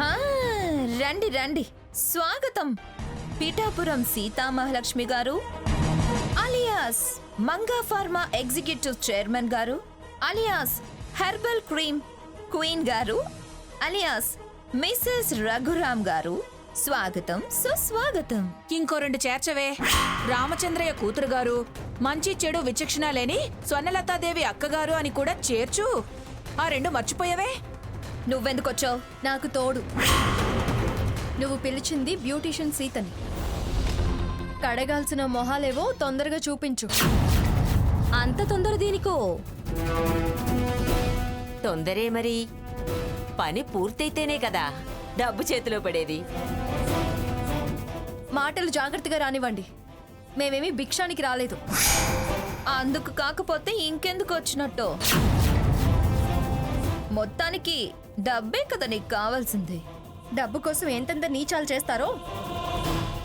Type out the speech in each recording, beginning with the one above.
హా, రండి రండి, స్వాగతం. పీఠాపురం సీతామహాలక్ష్మి గారు alias Manga pharma executive chairman గారు అలియాస్ హెర్బల్ క్రీమ్ క్వీన్ గారు అలియాస్ మిసెస్ రఘురామ్ గారు, స్వాగతం సుస్వాగతం. ఇంకో 2 చేర్చవే. రామచంద్రయ్య కూతురు గారు, మంచి చెడు విచక్షణ లేని స్వర్ణలతాదేవి అక్కగారు అని కూడా చేర్చు. ఆ 2 మర్చిపోయావే. నువ్వెందుకొచ్చావు? నాకు తోడు. నువ్వు పిలిచింది బ్యూటీషియన్ సీతని. కడగాల్సిన మొహాలేవో తొందరగా చూపించు. అంత తొందర దీనికో? తొందరే మరి. పని పూర్తయితేనే కదా డబ్బు చేతిలో పడేది. మాటలు జాగ్రత్తగా రానివ్వండి. మేమేమి భిక్షానికి రాలేదు. అందుకు కాకపోతే ఇంకెందుకు వచ్చినట్టు? మొత్తానికి డబ్బే కదా నీకు కావాల్సింది. డబ్బు కోసం ఎంతెంత నీచాలు చేస్తారో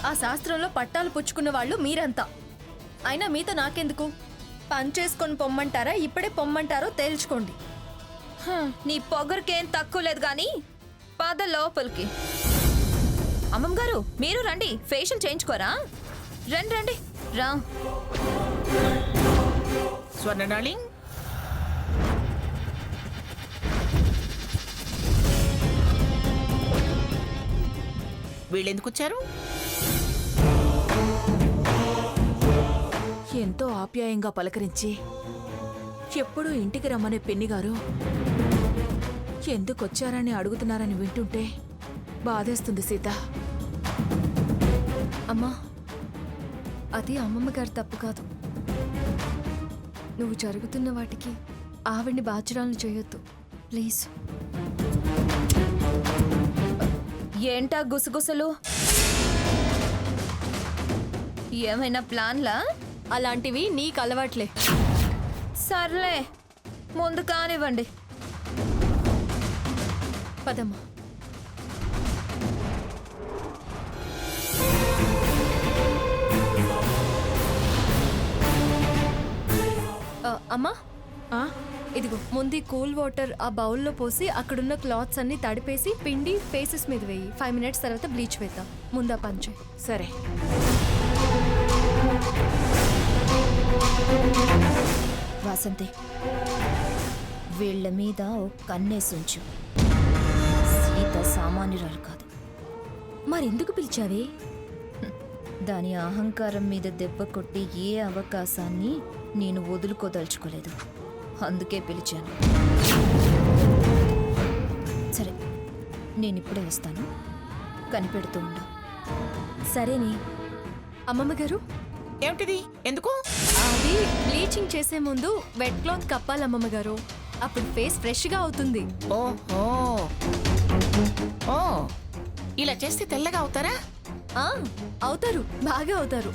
ఆ శాస్త్రంలో పట్టాలు పుచ్చుకున్న వాళ్ళు మీరంతా. అయినా మీతో నాకెందుకు? పని చేసుకొని పొమ్మంటారా, ఇప్పుడే పొమ్మంటారో తేల్చుకోండి. నీ పొగరికేం తక్కువ లేదు గాని పద లోపలికి. అమ్మమ్మ గారు, మీరు రండి, ఫేషియల్ చేయించుకోరా? రండి రండి రా. స్వర్ణ డార్లింగ్, వీళ్ళెందుకు వచ్చారు? ఎంతో ఆప్యాయంగా పలకరించి ఎప్పుడూ ఇంటికి రమ్మనే పెన్నిగారు ఎందుకొచ్చారని అడుగుతున్నారని వింటుంటే బాధేస్తుంది సీత. అమ్మా, అది అమ్మమ్మ గారి తప్పు కాదు. నువ్వు జరుగుతున్న వాటికి ఆవిడ్ని బాధ్యురాలను చేయొద్దు ప్లీజ్. ఏంటా గుసగుసలు? ఏమైనా ప్లాన్లా? అలాంటివి నీకు అలవాట్లే. సర్లే, ముందు కానివ్వండి. పదమ్మా. అమ్మా, ఇదిగో ముందు కూల్ వాటర్ ఆ బౌల్లో పోసి అక్కడున్న క్లాత్స్ అన్ని తడిపేసి పిండి ఫేసెస్ మీద వేయి. 5 minutes తర్వాత బ్లీచ్ వేద్దాం. ముందా పంచే. సరే. వాసంతి, వీళ్ళ మీద ఓ కన్నేసుంచు. సీత సామాన్యురాలు కాదు. మరెందుకు పిలిచావే? దాని అహంకారం మీద దెబ్బ కొట్టి ఏ అవకాశాన్ని నేను వదులుకోదలుచుకోలేదు. అందుకే పిలిచాను. సరే, నేనిప్పుడే వస్తాను. కనిపెడుతూ ఉండు. సరేనే. అమ్మమ్మ గారు, ఏమిటిది? ఎందుకు? అది బ్లీచింగ్ చేసే ముందు వెట్ క్లాత్ కప్పాలి అమ్మమ్మ గారు. అప్పుడు ఫేస్ ఫ్రెష్ గా అవుతుంది. ఓహో, ఓ, ఇలా చేస్తే తెల్లగా అవుతారా? అవుతారు, బాగా అవుతారు.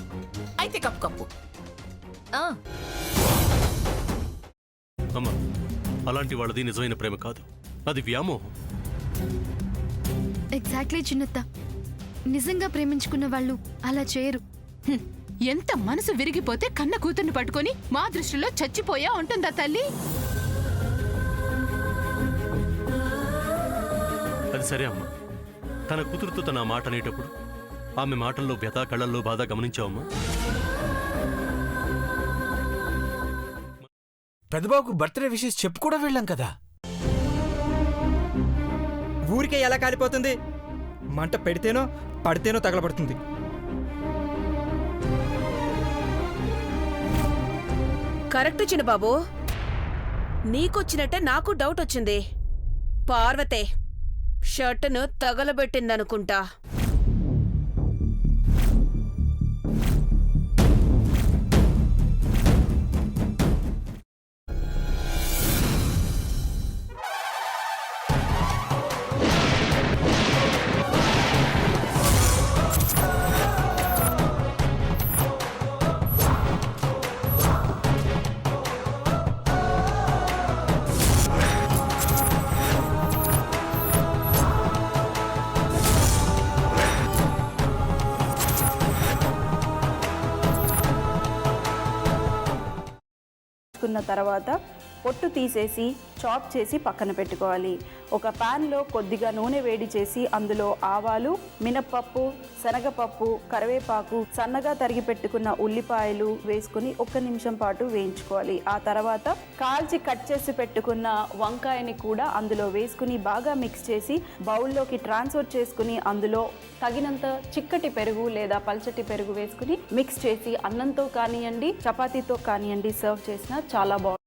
అయితే కప్పు కప్పు. అమ్మా, అలాంటి వాళ్ళది నిజమైన ప్రేమ కాదు, అది వ్యామోహం. ఎగ్జాక్ట్లీ చిన్నత్త. నిజంగా ప్రేమించుకున్న వాళ్ళు అలా చేయరు. ఎంత మనసు విరిగిపోతే కన్న కూతుర్ని పట్టుకొని మా దృష్టిలో చచ్చిపోయా ఉంటుందా తల్లి? అది సరే అమ్మా, తన కూతురుతో తన ఆ మాట అనేటప్పుడు ఆమె మాటల్లో వ్యథ, కళ్ళల్లో బాధ గమనించావమ్మా? పెద్దబాబుకు బర్త్డే విషెస్ చెప్పు కూడా వెళ్ళాం కదా. ఊరికే ఎలా కాలిపోతుంది? మంట పెడితేనో పడితేనో తగలబడుతుంది. కరెక్ట్ చిన్నబాబు, నీకొచ్చినట్టే నాకు డౌట్ వచ్చింది. పార్వతే షర్టును తగలబెట్టిందనుకుంటా. తర్వాత పొట్టు తీసేసి చాప్ చేసి పక్కన పెట్టుకోవాలి. ఒక ప్యాన్లో కొద్దిగా నూనె వేడి చేసి అందులో ఆవాలు, మినప్పప్పు, శనగపప్పు, కరివేపాకు, సన్నగా తరిగి పెట్టుకున్న ఉల్లిపాయలు వేసుకుని 1 నిమిషం పాటు వేయించుకోవాలి. ఆ తర్వాత కాల్చి కట్ చేసి పెట్టుకున్న వంకాయని కూడా అందులో వేసుకుని బాగా మిక్స్ చేసి బౌల్లోకి ట్రాన్స్ఫర్ చేసుకుని అందులో తగినంత చిక్కటి పెరుగు లేదా పల్చటి పెరుగు వేసుకుని మిక్స్ చేసి అన్నంతో కానివ్వండి, చపాతీతో కానివ్వండి సర్వ్ చేసినా చాలా బాగుంటుంది.